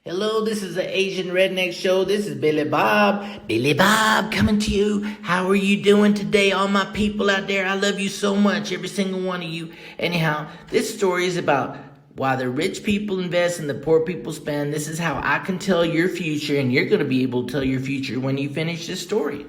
Hello, this is the Asian Redneck Show. This is Billy Bob. Billy Bob coming to you. How are you doing today, all my people out there? I love you so much, every single one of you. Anyhow, this story is about why the rich people invest and the poor people spend. This is how I can tell your future, and you're going to be able to tell your future when you finish this story.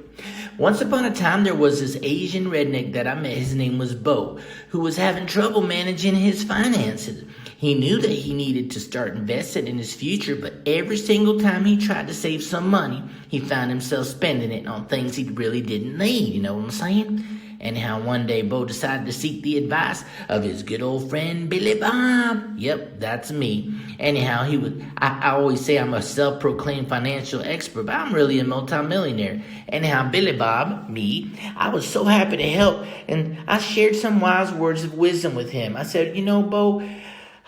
Once upon a time, there was this Asian redneck that I met. His name was Bo, who was having trouble managing his finances. He knew that he needed to start investing in his future, but every single time he tried to save some money, he found himself spending it on things he really didn't need. You know what I'm saying? Anyhow, one day, Bo decided to seek the advice of his good old friend, Billy Bob. Yep, that's me. Anyhow, I always say I'm a self-proclaimed financial expert, but I'm really a multimillionaire. Anyhow, Billy Bob, me, I was so happy to help, and I shared some wise words of wisdom with him. I said, Bo,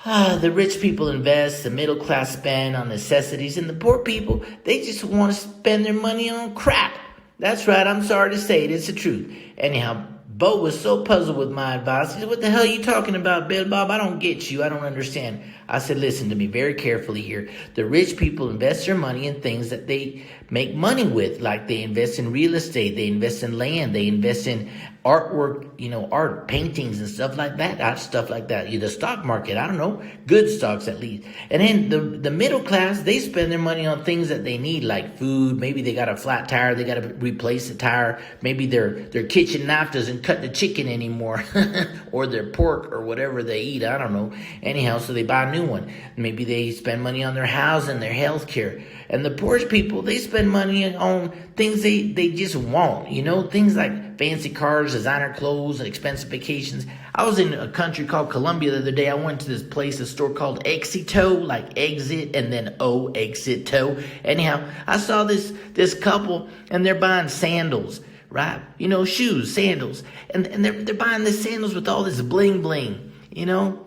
the rich people invest, the middle class spend on necessities, and the poor people, they just want to spend their money on crap. That's right, I'm sorry to say it, it's the truth. Anyhow, Bo was so puzzled with my advice. He said, what the hell are you talking about, Bill Bob? I don't get you, I don't understand. I said, listen to me very carefully here. The rich people invest their money in things that they make money with, like they invest in real estate, they invest in land, they invest in artwork, art, paintings and stuff like that. The stock market, I don't know, good stocks at least. And then the middle class, they spend their money on things that they need, like food. Maybe they got a flat tire, they got to replace the tire. Maybe their kitchen knife doesn't cut the chicken anymore, or their pork or whatever they eat, I don't know. Anyhow, so they buy a new one. Maybe they spend money on their housing, their health care. And the poorest people, they spend money on things they just want, things like fancy cars, designer clothes, and expensive vacations. I was in a country called Colombia the other day. I went to this place, a store called Exito, like exit and then Exito. Anyhow, I saw this couple, and they're buying sandals, right? Shoes, sandals. And they're buying the sandals with all this bling bling,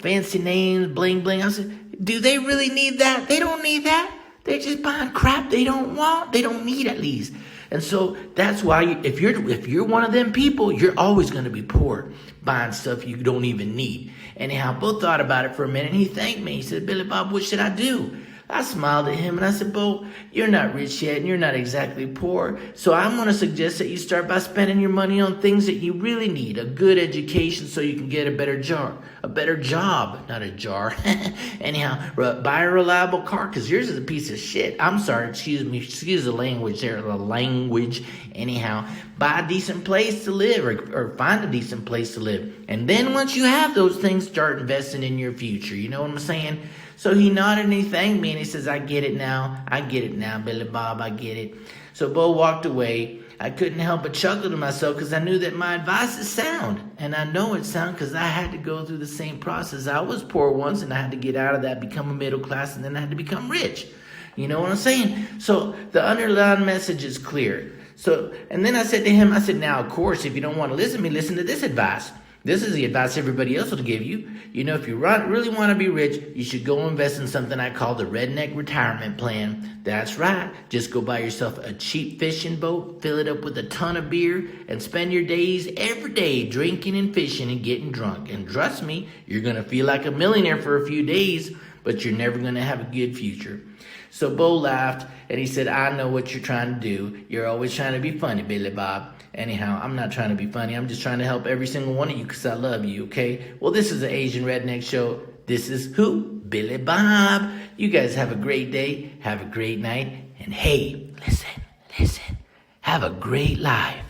fancy names, bling bling. I said, do they really need that? They don't need that. They're just buying crap they don't want, they don't need at least. And so that's why if you're one of them people, you're always going to be poor, buying stuff you don't even need. Anyhow, Bo thought about it for a minute, and he thanked me. He said, Billy Bob, what should I do? I smiled at him and I said, Bo, you're not rich yet and you're not exactly poor. So I'm going to suggest that you start by spending your money on things that you really need. A good education so you can get a better job, not a jar. Anyhow, buy a reliable car because yours is a piece of shit. I'm sorry, excuse the language there, the language. Anyhow, buy a decent place to live or find a decent place to live. And then once you have those things, start investing in your future. You know what I'm saying? So he nodded and he thanked me and he says, I get it now, Billy Bob, I get it. So Bo walked away. I couldn't help but chuckle to myself because I knew that my advice is sound. And I know it's sound because I had to go through the same process. I was poor once and I had to get out of that, become a middle class, and then I had to become rich. You know what I'm saying? So the underlying message is clear. And then I said to him, now, of course, if you don't want to listen to me, listen to this advice. This is the advice everybody else will give you. If you really want to be rich, you should go invest in something I call the Redneck Retirement Plan. That's right. Just go buy yourself a cheap fishing boat, fill it up with a ton of beer, and spend your days every day drinking and fishing and getting drunk. And trust me, you're going to feel like a millionaire for a few days, but you're never going to have a good future. So Bo laughed, and he said, I know what you're trying to do. You're always trying to be funny, Billy Bob. Anyhow, I'm not trying to be funny. I'm just trying to help every single one of you because I love you, okay? Well, this is the Asian Redneck Show. This is who? Billy Bob. You guys have a great day. Have a great night. And hey, listen. Have a great life.